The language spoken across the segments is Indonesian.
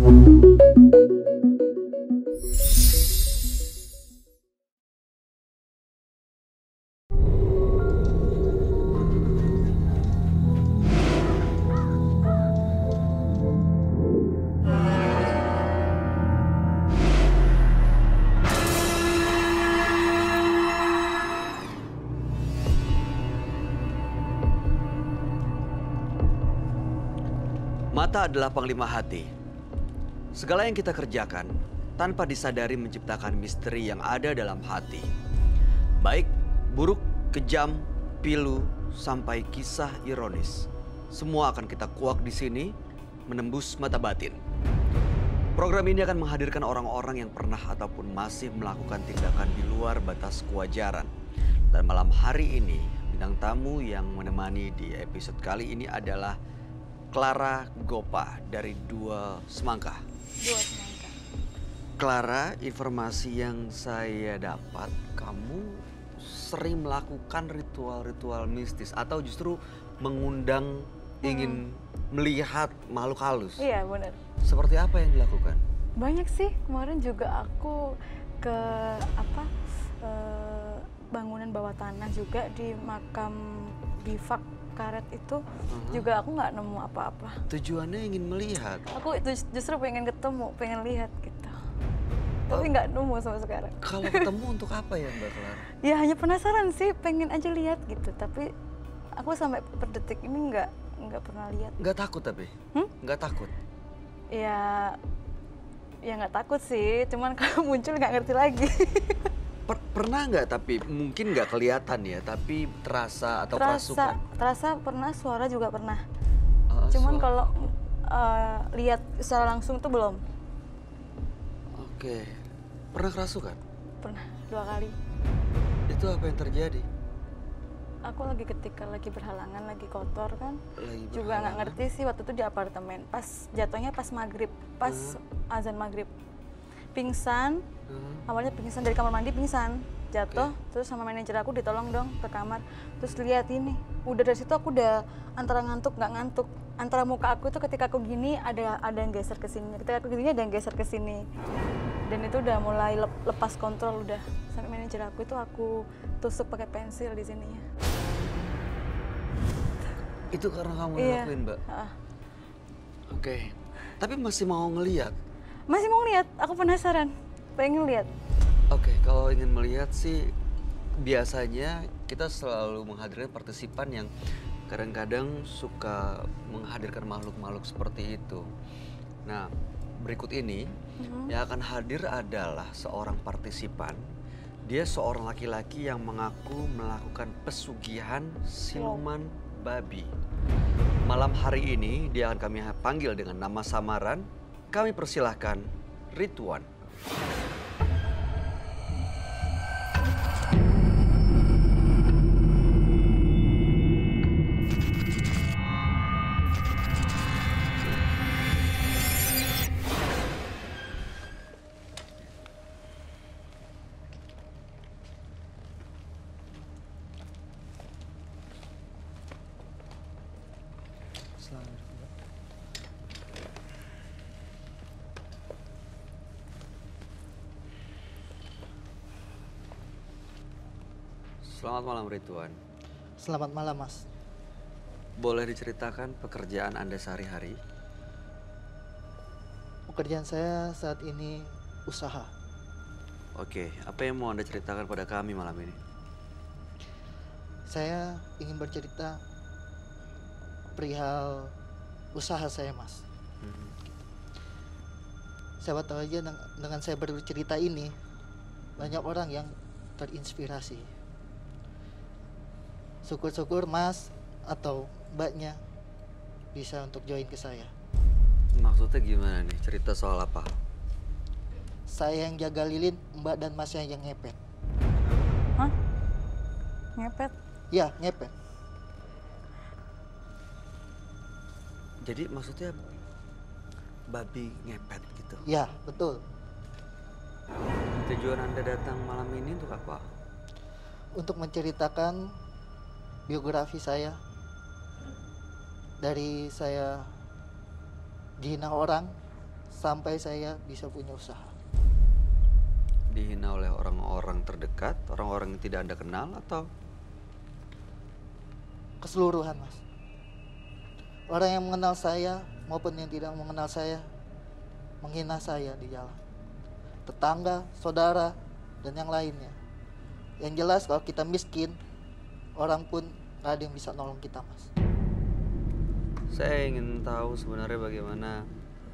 Mata adalah panglima hati. Segala yang kita kerjakan tanpa disadari menciptakan misteri yang ada dalam hati. Baik, buruk, kejam, pilu, sampai kisah ironis. Semua akan kita kuak di sini, menembus mata batin. Program ini akan menghadirkan orang-orang yang pernah ataupun masih melakukan tindakan di luar batas kewajaran. Dan malam hari ini, bintang tamu yang menemani di episode kali ini adalah Clara Gopa dari Dua Semangka. Dua Semangka. Clara, informasi yang saya dapat, kamu sering melakukan ritual-ritual mistis atau justru mengundang ingin melihat makhluk halus. Iya, benar. Seperti apa yang dilakukan? Banyak sih. Kemarin juga aku ke bangunan bawah tanah juga di makam bifak karet itu juga aku nggak nemu apa-apa. Tujuannya ingin melihat? Aku itu justru pengen ketemu, pengen lihat gitu. Tapi nggak nemu sampai sekarang. Kalau ketemu untuk apa ya Mbak Clara? Ya hanya penasaran sih, pengen aja lihat gitu. Tapi aku sampai per detik ini nggak pernah lihat. Nggak takut tapi? Nggak takut? Ya nggak takut sih, cuman kalau muncul nggak ngerti lagi. Pernah nggak tapi mungkin nggak kelihatan ya, tapi terasa atau kerasukan? Terasa pernah, suara juga pernah. Cuman kalau lihat secara langsung tuh belum. Oke, pernah kerasukan? Pernah 2 kali. Itu apa yang terjadi? Aku ketika lagi berhalangan, lagi kotor kan. Juga nggak ngerti sih waktu itu di apartemen. Pas jatuhnya pas maghrib, pas azan maghrib. Pingsan, awalnya pingsan dari kamar mandi, pingsan, jatuh, terus sama manajer aku ditolong dong ke kamar, terus lihat ini, udah dari situ aku udah antara ngantuk nggak ngantuk, antara muka aku tuh ketika aku gini ada yang geser ke sini, ketika aku gini ada yang geser ke sini, dan itu udah mulai lepas kontrol udah, sampai manajer aku itu aku tusuk pakai pensil di sininya. Itu karena kamu ngelakuin, Mbak? Oke, tapi masih mau ngelihat? Masih mau lihat, aku penasaran, pengen lihat. Oke, kalau ingin melihat sih biasanya kita selalu menghadirkan partisipan yang kadang-kadang suka menghadirkan makhluk-makhluk seperti itu. Nah, berikut ini yang akan hadir adalah seorang partisipan. Dia seorang laki-laki yang mengaku melakukan pesugihan siluman babi. Malam hari ini dia akan kami panggil dengan nama samaran. Kami persilahkan Ridwan. Selamat malam Ridwan. Selamat malam Mas. Boleh diceritakan pekerjaan Anda sehari-hari? Pekerjaan saya saat ini usaha. Oke, apa yang mau Anda ceritakan pada kami malam ini? Saya ingin bercerita perihal usaha saya Mas. Siapa tahu aja dengan saya bercerita ini banyak orang yang terinspirasi. Syukur-syukur Mas atau Mbaknya bisa untuk join ke saya. Maksudnya gimana nih? Cerita soal apa? Saya yang jaga lilin, Mbak dan Masnya yang ngepet. Hah? Ngepet? Ya, ngepet. Jadi maksudnya babi ngepet gitu? Ya, betul. Tujuan Anda datang malam ini untuk apa? Untuk menceritakan biografi saya. Dari saya dihina orang sampai saya bisa punya usaha. Dihina oleh orang-orang terdekat, orang-orang yang tidak Anda kenal, atau Keseluruhan, Mas. Orang yang mengenal saya maupun yang tidak mengenal saya menghina saya di jalan. Tetangga, saudara, dan yang lainnya. Yang jelas kalau kita miskin, orang pun gak ada yang bisa nolong kita, Mas. saya ingin tahu sebenarnya bagaimana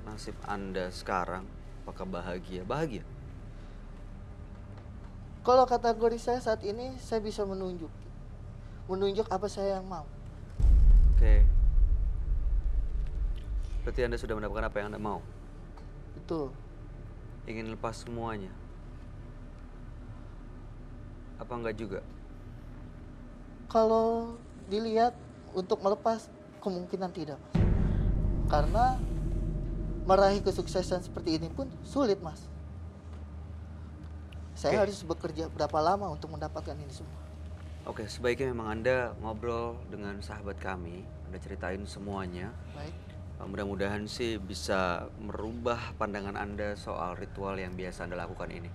nasib Anda sekarang? Apakah bahagia? Bahagia? Kalau kategori saya saat ini, saya bisa menunjuk apa saya yang mau. Oke. Berarti Anda sudah mendapatkan apa yang Anda mau? Betul. Ingin lepas semuanya? Apa enggak juga? Kalau dilihat untuk melepas, kemungkinan tidak, Mas. Karena meraih kesuksesan seperti ini pun sulit, Mas. Saya harus bekerja berapa lama untuk mendapatkan ini semua. Oke, sebaiknya memang Anda ngobrol dengan sahabat kami. Anda ceritain semuanya. Baik. Mudah-mudahan sih bisa merubah pandangan Anda soal ritual yang biasa Anda lakukan ini.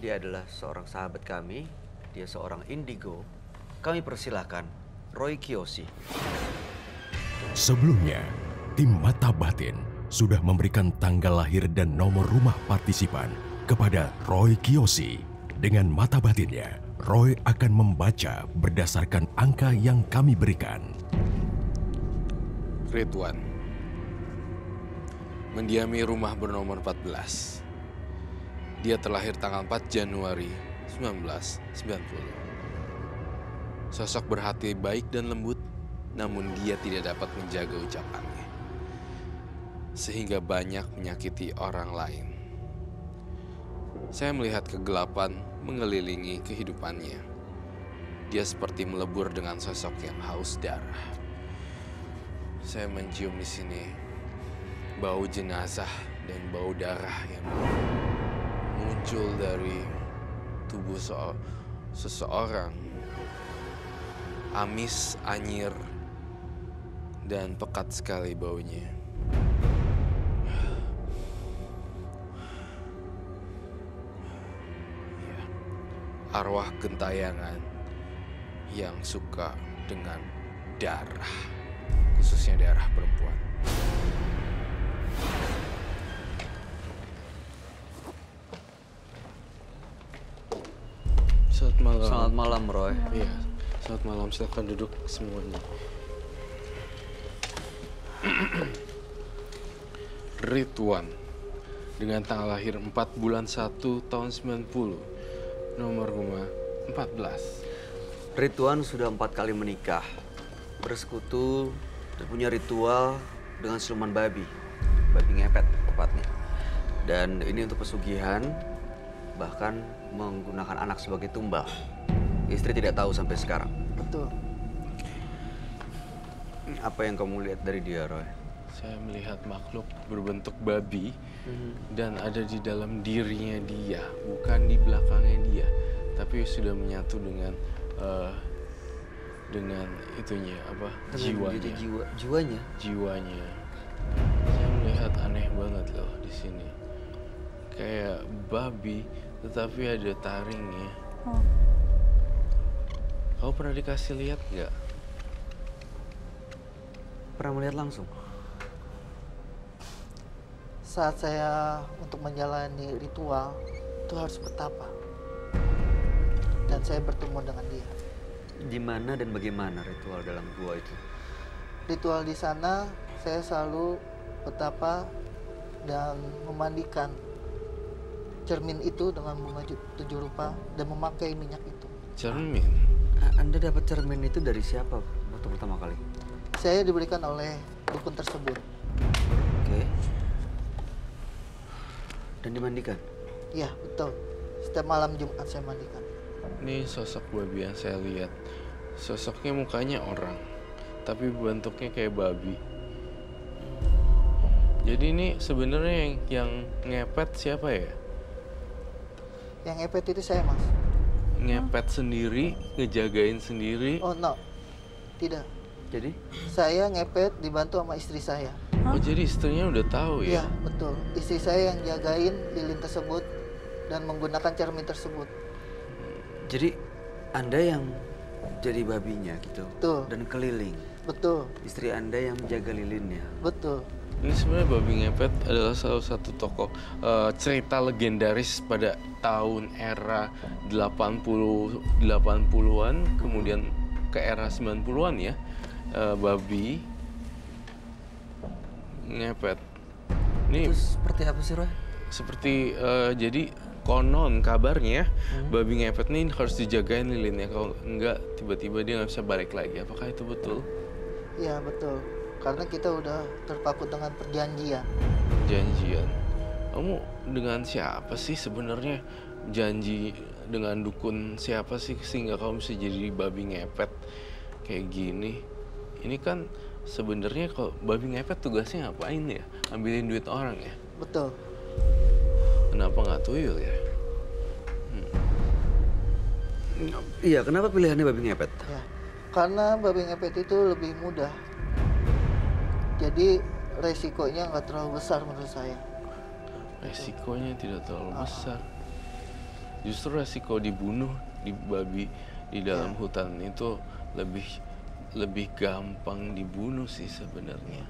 Dia adalah seorang sahabat kami. Dia seorang indigo. Kami persilahkan Roy Kiyoshi. Sebelumnya, tim Mata Batin sudah memberikan tanggal lahir dan nomor rumah partisipan kepada Roy Kiyoshi. Dengan mata batinnya, Roy akan membaca berdasarkan angka yang kami berikan. Ridwan mendiami rumah bernomor 14. Dia terlahir tanggal 4 Januari 1990. Sosok berhati baik dan lembut, namun dia tidak dapat menjaga ucapannya, sehingga banyak menyakiti orang lain. Saya melihat kegelapan mengelilingi kehidupannya. Dia seperti melebur dengan sosok yang haus darah. Saya mencium di sini bau jenazah dan bau darah yang muncul dari tubuh seseorang. Amis, anyir, dan pekat sekali baunya. Arwah gentayangan yang suka dengan darah, khususnya darah perempuan. Selamat malam. Selamat malam, Roy. Iya, selamat malam. Silakan duduk semuanya. Ridwan dengan tanggal lahir 4 bulan 1 tahun 90. Nomor rumah 14. Ridwan sudah 4 kali menikah, bersekutu, dan punya ritual dengan siluman babi ngepet tepatnya. Dan ini untuk pesugihan, bahkan menggunakan anak sebagai tumbal. Istri tidak tahu sampai sekarang. Betul. Apa yang kamu lihat dari dia, Roy? Saya melihat makhluk berbentuk babi dan ada di dalam dirinya dia, bukan di belakangnya dia, tapi sudah menyatu dengan itunya apa? Jiwanya. Jiwanya. Jiwanya. Saya melihat aneh banget loh di sini. Kayak babi, tetapi ada taringnya. Kau pernah dikasih lihat nggak? Pernah melihat langsung? Saat saya untuk menjalani ritual itu harus bertapa, dan saya bertemu dengan dia. Di mana dan bagaimana ritual dalam gua itu? Ritual di sana saya selalu bertapa dan memandikan cermin itu dengan bunga 7 rupa dan memakai minyak itu. Cermin? Anda dapat cermin itu dari siapa waktu pertama kali? Saya diberikan oleh dukun tersebut. Oke. Dan dimandikan? Iya, betul. Setiap malam Jumat saya mandikan. Ini sosok babi yang saya lihat. Sosoknya mukanya orang, tapi bentuknya kayak babi. Jadi ini sebenarnya yang ngepet siapa ya? Yang ngepet itu saya, Mas. Ngepet sendiri, ngejagain sendiri. Oh, no. Tidak. Jadi? Saya ngepet dibantu sama istri saya. Oh, jadi istrinya udah tahu Iya, ya? betul. Istri saya yang jagain lilin tersebut dan menggunakan cermin tersebut. Jadi Anda yang jadi babinya gitu. Betul. Dan keliling. Betul, Istri Anda yang menjaga lilinnya. betul. Ini sebenarnya babi ngepet adalah salah satu tokoh cerita legendaris pada tahun era 80-an, kemudian ke era 90-an ya. Babi ngepet. Ini Itu seperti apa sih, Roy? seperti jadi konon kabarnya babi ngepet ini harus dijagain lilinnya, kalau enggak tiba-tiba dia nggak bisa balik lagi. Apakah itu betul? Iya, betul. Karena kita udah terpaku dengan perjanjian. Janjian. Kamu dengan siapa sih sebenarnya? Janji dengan dukun siapa sih sehingga kamu bisa jadi babi ngepet kayak gini? Ini kan sebenarnya kalau babi ngepet tugasnya ngapain ya? Ambilin duit orang ya? Betul. Kenapa nggak tuyul ya? Iya, kenapa pilihannya babi ngepet? Ya. Karena babi ngepet itu lebih mudah. Jadi resikonya nggak terlalu besar menurut saya. Resikonya tidak terlalu besar. Justru resiko dibunuh di babi di dalam hutan itu lebih gampang dibunuh sih sebenarnya.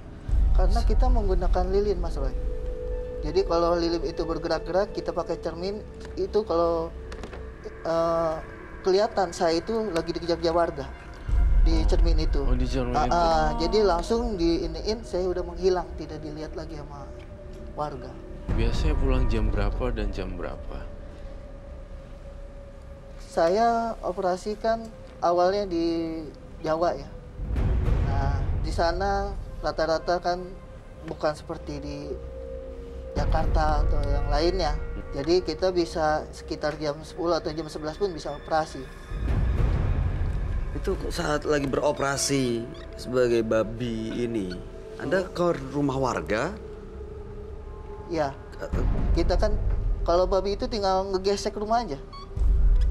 Karena kita menggunakan lilin, Mas Roy. Jadi kalau lilin itu bergerak-gerak, kita pakai cermin, itu kalau kelihatan saya itu lagi dikejar-kejar warga di cermin itu. Oh, di cermin itu. Jadi langsung diiniin, saya udah menghilang, tidak dilihat lagi sama warga. Biasanya pulang jam berapa dan jam berapa? Saya operasikan awalnya di Jawa ya. Nah, di sana rata-rata kan bukan seperti di Jakarta atau yang lainnya. Jadi kita bisa sekitar jam 10 atau jam 11 pun bisa operasi. Itu saat lagi beroperasi sebagai babi ini, Anda ke rumah warga? Ya, kita kan kalau babi itu tinggal ngegesek rumah aja.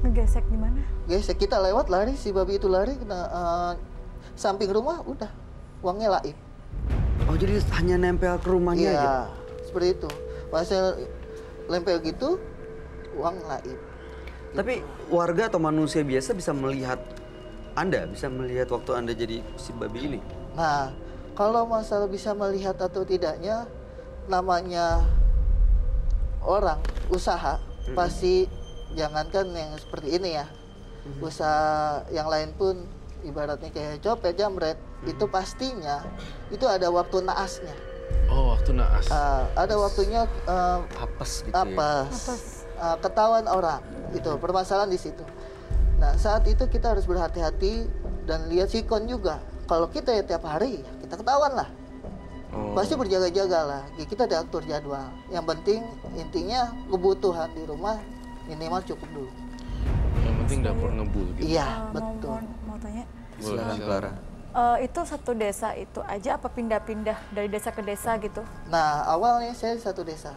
Ngegesek di mana? Gesek, kita lewat lari, si babi itu lari kena samping rumah, udah uangnya laib. Oh, jadi hanya nempel ke rumahnya Iya, aja? seperti itu. Pas saya lempel gitu, uang laib. Tapi warga atau manusia biasa bisa melihat Anda, bisa melihat waktu Anda jadi si babi ini? Nah, kalau masalah bisa melihat atau tidaknya, namanya orang usaha pasti jangankan yang seperti ini ya, usaha yang lain pun ibaratnya kayak copet, jamret, itu pastinya itu ada waktu naasnya. Oh, waktu naas. Ada waktunya Apes gitu apes. Ketahuan orang, itu permasalahan di situ. Nah, saat itu kita harus berhati-hati dan lihat sikon juga. Kalau kita ya tiap hari, kita ketahuan lah. Pasti berjaga-jaga lah. Kita diatur jadwal. Yang penting intinya kebutuhan di rumah minimal cukup dulu. Yang penting dapur ngebul gitu. Iya, betul. Mau tanya, Boleh, Silakan, silakan. Clara. itu satu desa itu aja apa pindah-pindah dari desa ke desa gitu? Nah, awalnya saya di satu desa.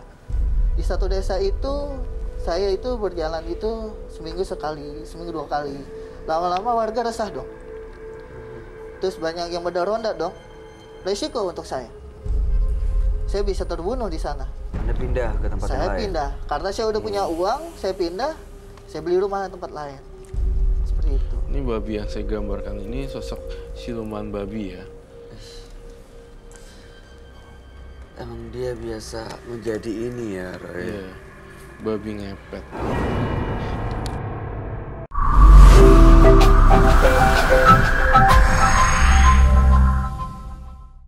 Di satu desa itu saya itu berjalan itu seminggu sekali, seminggu 2 kali. Lama-lama warga resah dong. Terus banyak yang berronda dong. Resiko untuk saya. Saya bisa terbunuh di sana. Anda pindah ke tempat yang Saya lain? pindah karena saya udah punya uang, saya pindah, saya beli rumah di tempat lain. Seperti itu. Ini babi yang saya gambarkan ini sosok siluman babi ya. Emang dia biasa menjadi ini ya, Roy? Iya. Babi ngepet.